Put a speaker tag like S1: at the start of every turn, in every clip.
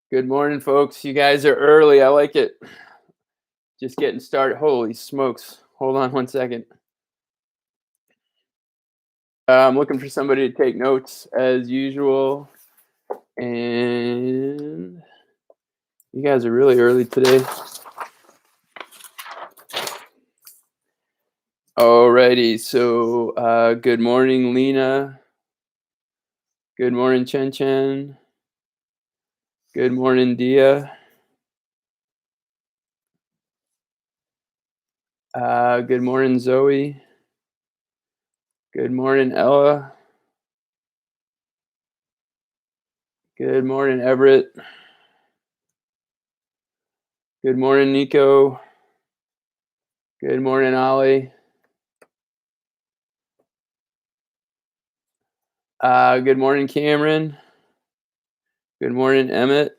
S1: Good morning, folks. You guys are early. I like it. Just getting started. Holy smokes. Hold on one second. I'm looking for somebody to take notes as usual. And you guys are really early today. Alrighty. So, good morning, Lena. Good morning, Chen Chen. Good morning, Dia. Good morning, Zoe. Good morning, Ella. Good morning, Everett. Good morning, Nico. Good morning, Ollie. Good morning, Cameron. Good morning, Emmett.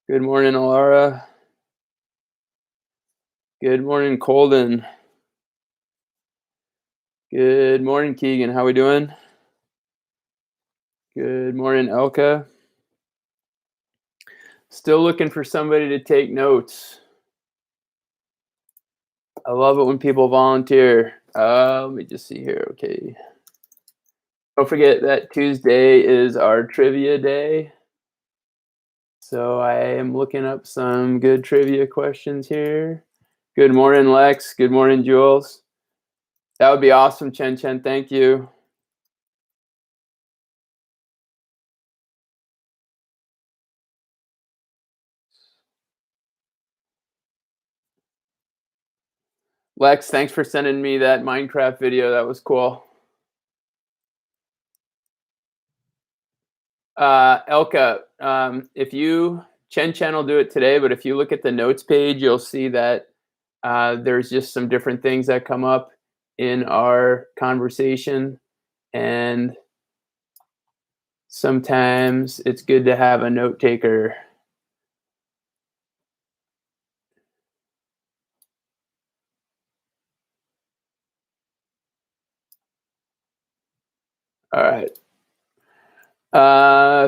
S1: Good morning, Alara. Good morning, Colden. Good morning, Keegan. How we doing? Good morning, Elka. Still looking for somebody to take notes. I love it when people volunteer. Let me just see here. Okay. Don't forget that Tuesday is our trivia day. So I am looking up some good trivia questions here. Good morning, Lex. Good morning, Jules. That would be awesome, Chen Chen. Thank you. Lex, thanks for sending me that Minecraft video. That was cool. Elka, if you, Chen Chen will do it today, but if you look at the notes page, you'll see that there's just some different things that come up in our conversation. And sometimes it's good to have a note taker. All right.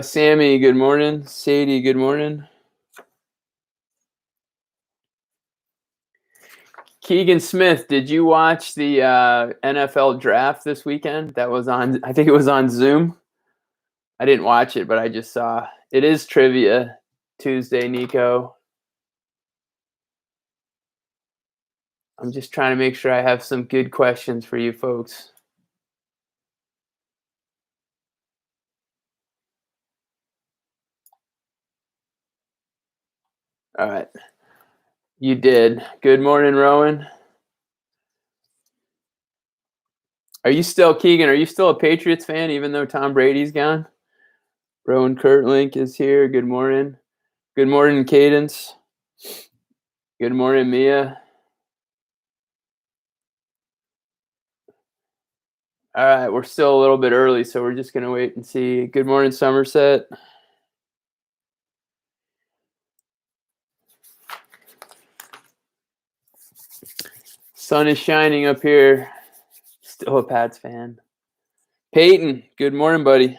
S1: Sammy, good morning. Sadie, good morning. Keegan Smith, did you watch the NFL draft this weekend? That was on, I think it was on Zoom. I didn't watch it, but I just saw. It is Trivia Tuesday, Nico. I'm just trying to make sure I have some good questions for you folks. All right. You did. Good morning, Rowan. Are you still, Keegan, are you still a Patriots fan even though Tom Brady's gone? Rowan Kurtlink is here. Good morning. Good morning, Cadence. Good morning, Mia. All right, we're still a little bit early, so we're just going to wait and see. Good morning, Somerset. Sun is shining up here. Still a Pats fan. Peyton, good morning, buddy.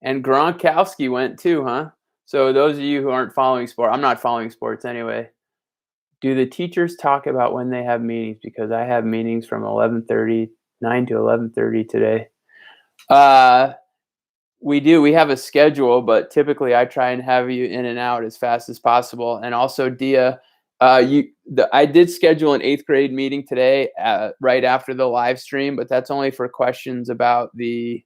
S1: And Gronkowski went too, huh? So those of you who aren't following sport, I'm not following sports anyway. Do the teachers talk about when they have meetings? Because I have meetings from 11:30, 9 to 11:30 today. We do. We have a schedule, but typically I try and have you in and out as fast as possible. And also, Dia, I did schedule an 8th grade meeting today, right after the live stream, but that's only for questions about the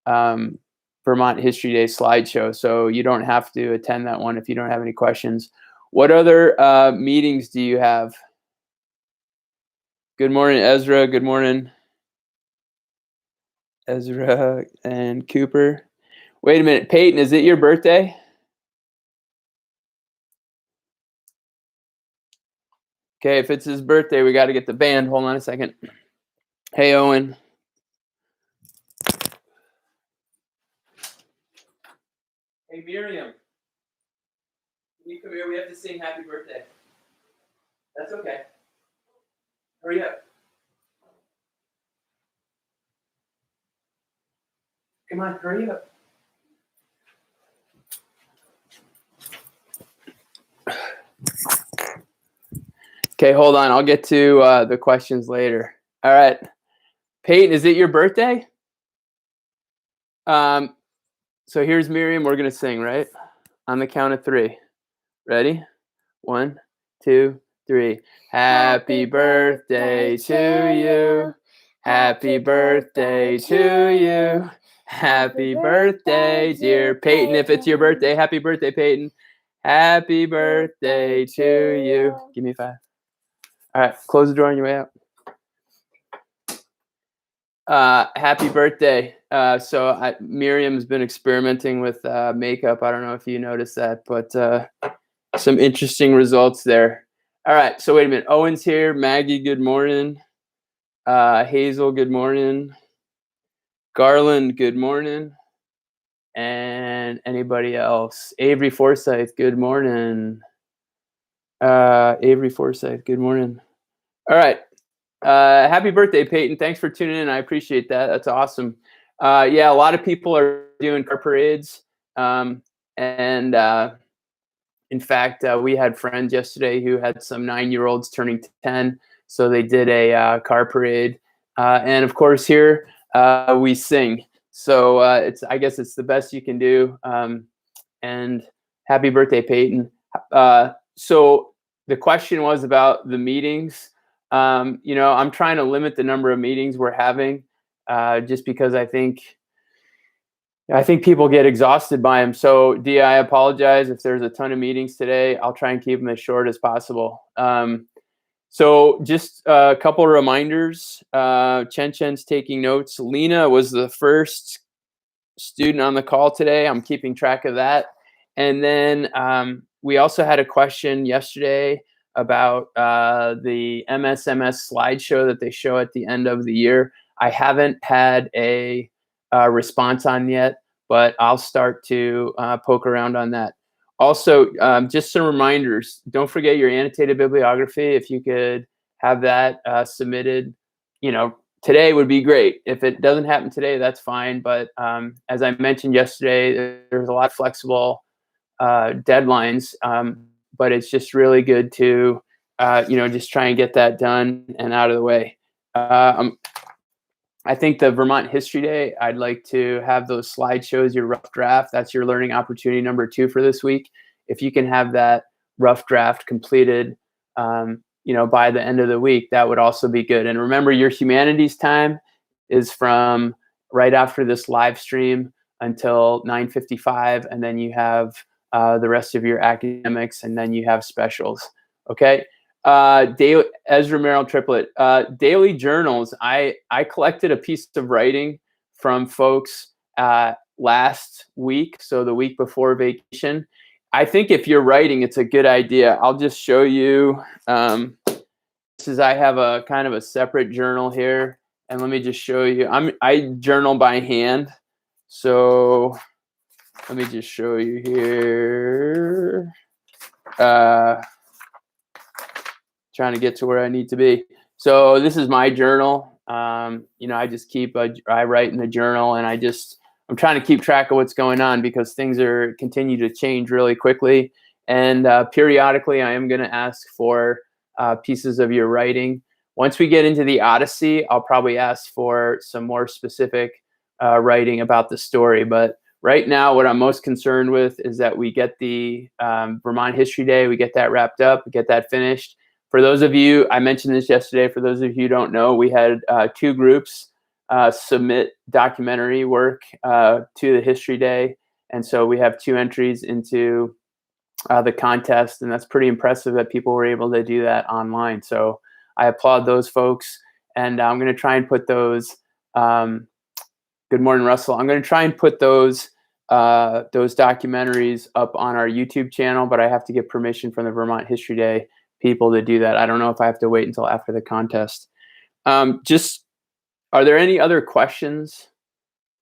S1: Vermont History Day slideshow. So you don't have to attend that one if you don't have any questions. What other meetings do you have? Good morning, Ezra. Good morning, Ezra and Cooper. Wait a minute, Peyton, is it your birthday? Okay, if it's his birthday, we got to get the band. Hold on a second. Hey, Owen. Hey, Miriam. Can you come here? We have to sing happy birthday. That's okay. Hurry up. Come on, hurry up. Okay, hold on. I'll get to the questions later. All right. Peyton, is it your birthday? Um, so here's Miriam. We're going to sing, right? On the count of 3. Ready? 1, 2, 3. Happy birthday to you. Happy birthday to you. Happy birthday, dear Peyton. If it's your birthday, happy birthday, Peyton. Happy birthday to you. Give me 5. All right, close the door on your way out. Happy birthday. Miriam's been experimenting with makeup. I don't know if you noticed that, but some interesting results there. All right, so wait a minute. Owen's here. Maggie, good morning. Hazel, good morning. Garland, good morning. And anybody else? Avery Forsyth, good morning. Avery Forsyth, good morning. All right. Happy birthday, Peyton. Thanks for tuning in. I appreciate that. That's awesome. Yeah, a lot of people are doing car parades. In fact, we had friends yesterday who had some 9-year-olds turning 10. So they did a car parade. And of course, here we sing. So I guess it's the best you can do. And happy birthday, Peyton. So the question was about the meetings. I'm trying to limit the number of meetings we're having, just because I think people get exhausted by them. So Dia, I apologize if there's a ton of meetings today. I'll try and keep them as short as possible. So just a couple of reminders. Chen's taking notes. Lena was the first student on the call today. I'm keeping track of that. And then we also had a question yesterday about the MSMS slideshow that they show at the end of the year. I haven't had a response on yet, but I'll start to poke around on that. Also, just some reminders. Don't forget your annotated bibliography. If you could have that submitted, today would be great. If it doesn't happen today, that's fine. But as I mentioned yesterday, there's a lot of flexible deadlines. But it's just really good to, just try and get that done and out of the way. I think the Vermont History Day, I'd like to have those slideshows, your rough draft. That's your learning opportunity number 2 for this week. If you can have that rough draft completed, by the end of the week, that would also be good. And remember, your humanities time is from right after this live stream until 9:55, and then you have the rest of your academics, and then you have specials. Okay. Daily, Ezra Merrill Triplet, daily journals. I collected a piece of writing from folks last week, so the week before vacation. I think if you're writing, it's a good idea. I'll just show you. I have a kind of a separate journal here, and let me just show you. I journal by hand, so let me just show you here. Trying to get to where I need to be. So this is my journal. I just I write in the journal, and I'm trying to keep track of what's going on because things continue to change really quickly. And periodically, I am going to ask for pieces of your writing. Once we get into the Odyssey, I'll probably ask for some more specific writing about the story. But right now, what I'm most concerned with is that we get the Vermont History Day, we get that wrapped up, we get that finished. For those of you, I mentioned this yesterday, for those of you who don't know, we had 2 groups submit documentary work to the History Day. And so we have 2 entries into the contest, and that's pretty impressive that people were able to do that online. So I applaud those folks, and I'm going to try and put those, good morning, Russell. I'm going to try and put those documentaries up on our YouTube channel, but I have to get permission from the Vermont History Day people to do that. I don't know if I have to wait until after the contest. Are there any other questions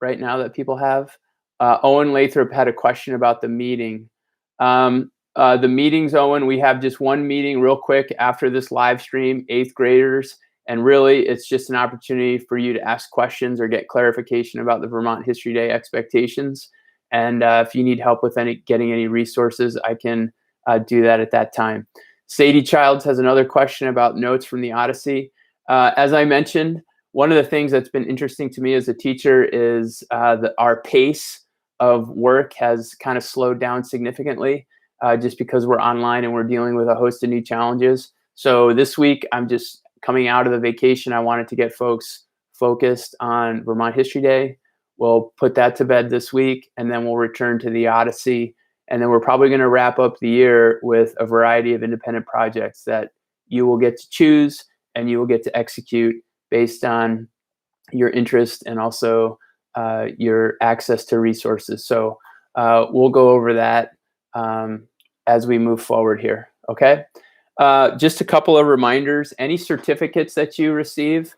S1: right now that people have? Owen Lathrop had a question about the meeting. The meetings, Owen, we have just one meeting real quick after this live stream, 8th graders. And really, it's just an opportunity for you to ask questions or get clarification about the Vermont History Day expectations. And if you need help with getting any resources, I can do that at that time. Sadie Childs has another question about notes from the Odyssey. As I mentioned, one of the things that's been interesting to me as a teacher is our pace of work has kind of slowed down significantly just because we're online and we're dealing with a host of new challenges. So this week, I'm just coming out of the vacation. I wanted to get folks focused on Vermont History Day. We'll put that to bed this week, and then we'll return to the Odyssey. And then we're probably going to wrap up the year with a variety of independent projects that you will get to choose and you will get to execute based on your interest and also your access to resources. So we'll go over that as we move forward here. Okay. Just a couple of reminders. Any certificates that you receive,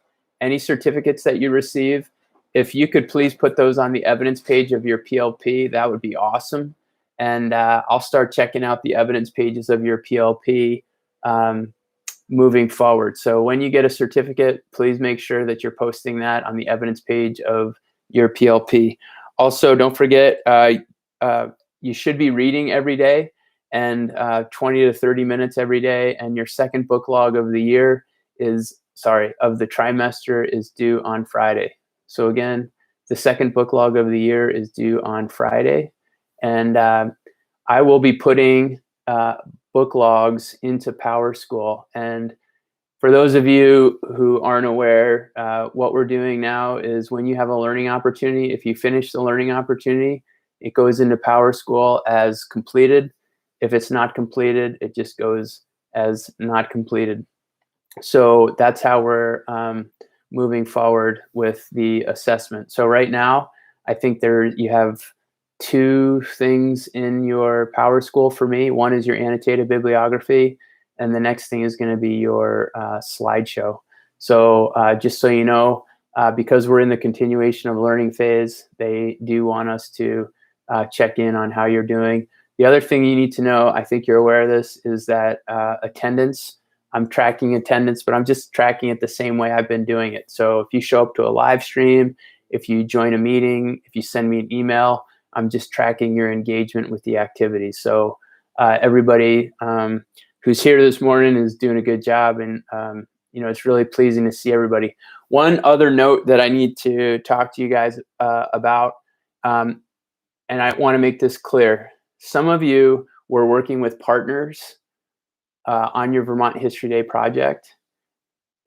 S1: if you could please put those on the evidence page of your PLP, that would be awesome. And I'll start checking out the evidence pages of your PLP moving forward. So when you get a certificate, please make sure that you're posting that on the evidence page of your PLP. Also, don't forget, you should be reading every day and 20 to 30 minutes every day. And your second book log of the year of the trimester is due on Friday. So again, the second book log of the year is due on Friday. And I will be putting book logs into PowerSchool. And for those of you who aren't aware, what we're doing now is when you have a learning opportunity, if you finish the learning opportunity, it goes into PowerSchool as completed. If it's not completed, it just goes as not completed. So that's how we're moving forward with the assessment. So right now, I think you have two things in your PowerSchool for me. One is your annotated bibliography, and the next thing is going to be your slideshow. So just so you know, because we're in the continuation of learning phase, they do want us to check in on how you're doing. The other thing you need to know, I think you're aware of this, is that attendance, I'm tracking attendance, but I'm just tracking it the same way I've been doing it. So if you show up to a live stream, if you join a meeting, if you send me an email, I'm just tracking your engagement with the activity. So everybody who's here this morning is doing a good job, and it's really pleasing to see everybody. One other note that I need to talk to you guys about, and I want to make this clear. Some of you were working with partners on your Vermont History Day project.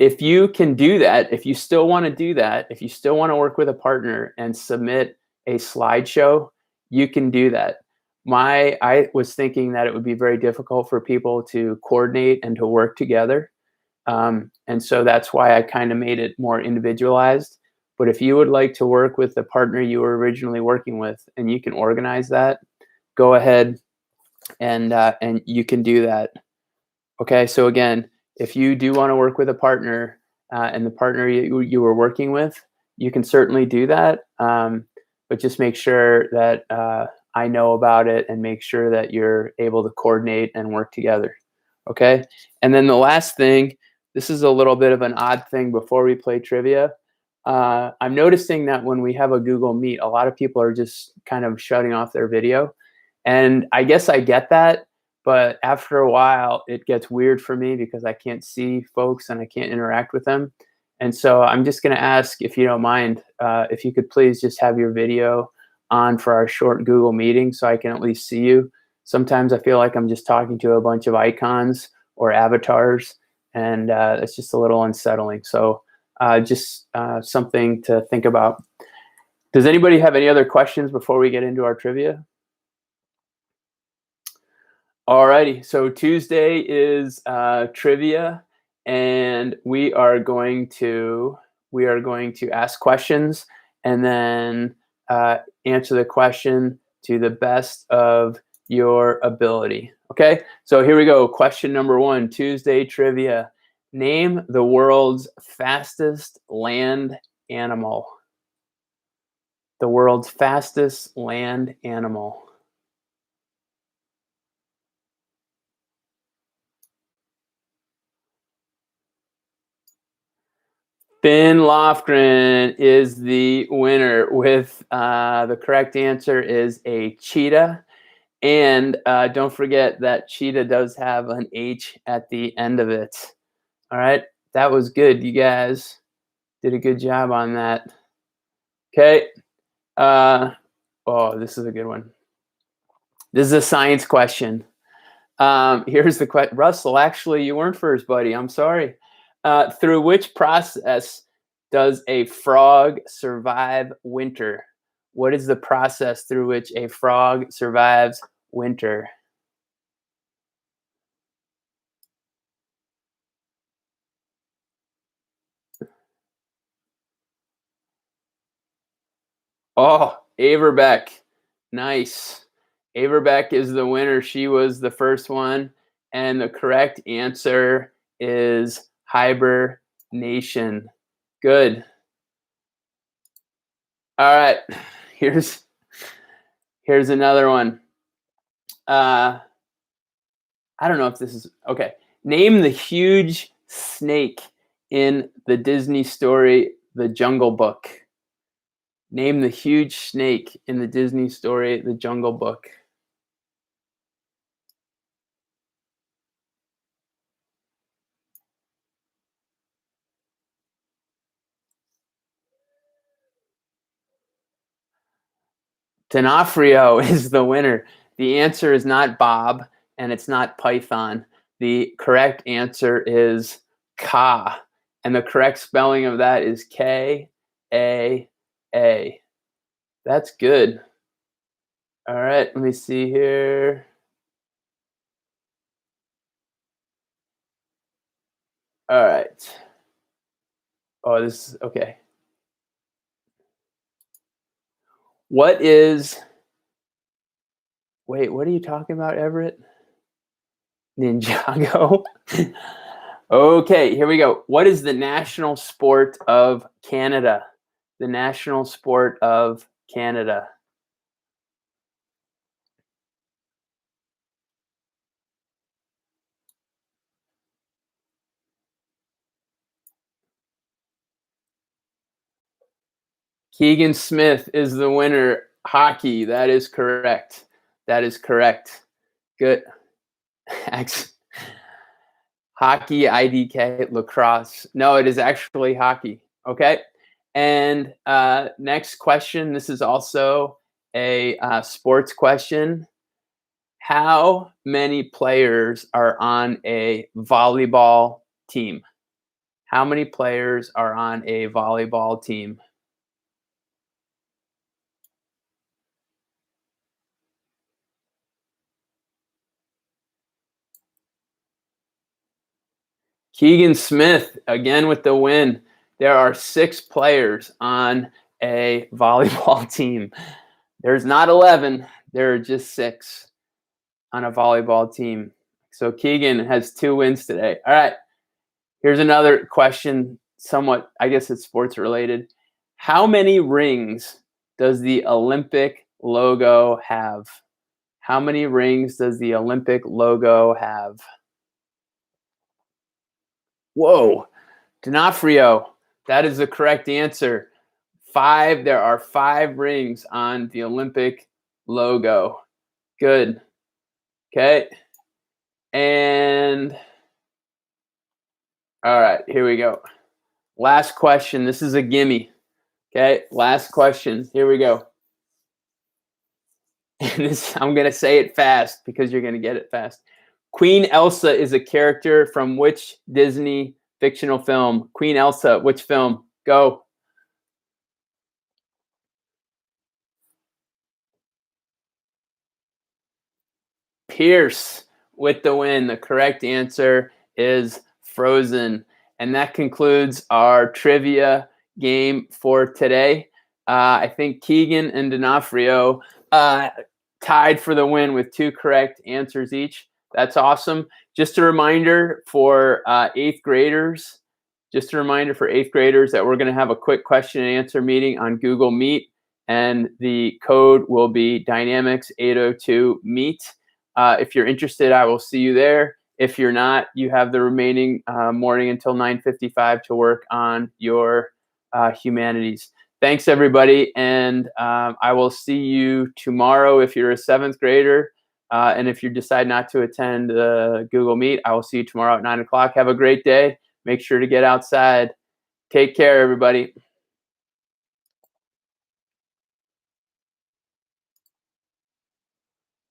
S1: If you can do that, if you still want to do that, if you still want to work with a partner and submit a slideshow, you can do that. I was thinking that it would be very difficult for people to coordinate and to work together. And so that's why I kind of made it more individualized. But if you would like to work with the partner you were originally working with and you can organize that, go ahead and you can do that. Okay, so again, if you do want to work with a partner and the partner you were working with, you can certainly do that. But just make sure that I know about it and make sure that you're able to coordinate and work together. Okay, and then the last thing, this is a little bit of an odd thing before we play trivia. I'm noticing that when we have a Google Meet, a lot of people are just kind of shutting off their video. And I guess I get that, but after a while, it gets weird for me because I can't see folks and I can't interact with them. And so I'm just going to ask, if you don't mind, if you could please just have your video on for our short Google meeting so I can at least see you. Sometimes I feel like I'm just talking to a bunch of icons or avatars, and it's just a little unsettling. So just something to think about. Does anybody have any other questions before we get into our trivia? Alrighty, so Tuesday is trivia, and we are going to ask questions and then answer the question to the best of your ability. Okay, so here we go. Question number 1, Tuesday trivia. Name the world's fastest land animal. The world's fastest land animal. Finn Lofgren is the winner with the correct answer is a cheetah. And don't forget that cheetah does have an H at the end of it. All right, that was good. You guys did a good job on that. Okay. Oh, this is a good one. This is a science question. Here's the question. Russell, actually, you weren't first, buddy. I'm sorry. Through which process does a frog survive winter? What is the process through which a frog survives winter? Oh, Averbeck. Nice. Averbeck is the winner. She was the first one. And the correct answer is hibernation. Good. All right. Here's another one. I don't know if this is okay. Name the huge snake in the Disney story The Jungle Book. Name the huge snake in the Disney story The Jungle Book. D'Onofrio is the winner. The answer is not Bob and it's not Python. The correct answer is Ka. And the correct spelling of that is K-A-A. That's good. All right, let me see here. All right. Oh, this is okay. What is, wait, what are you talking about, Everett? Ninjago? Okay, here we go. What is the national sport of Canada? The national sport of Canada. Keegan Smith is the winner. Hockey. That is correct. That is correct. Good. Hockey, IDK, lacrosse. No, it is actually hockey. Okay. And next question. This is also a sports question. How many players are on a volleyball team? How many players are on a volleyball team? Keegan Smith, again with the win. There are 6 players on a volleyball team. There's not 11, there are just 6 on a volleyball team. So Keegan has 2 wins today. All right, here's another question, somewhat, I guess it's sports related. How many rings does the Olympic logo have? How many rings does the Olympic logo have? Whoa, D'Onofrio, that is the correct answer. 5, there are 5 rings on the Olympic logo. Good. Okay. And all right, here we go. Last question. This is a gimme. Okay, last question. Here we go. And this, I'm going to say it fast because you're going to get it fast. Queen Elsa is a character from which Disney fictional film? Queen Elsa, which film? Go. Pierce with the win. The correct answer is Frozen. And that concludes our trivia game for today. I think Keegan and D'Onofrio tied for the win with 2 correct answers each. That's awesome. Just a reminder for 8th graders. Just a reminder for 8th graders that we're going to have a quick question and answer meeting on Google Meet. And the code will be Dynamix 802 Meet. If you're interested, I will see you there. If you're not, you have the remaining morning until 9:55 to work on your humanities. Thanks, everybody. And I will see you tomorrow if you're a 7th grader. And if you decide not to attend Google Meet, I will see you tomorrow at 9 o'clock. Have a great day. Make sure to get outside. Take care, everybody.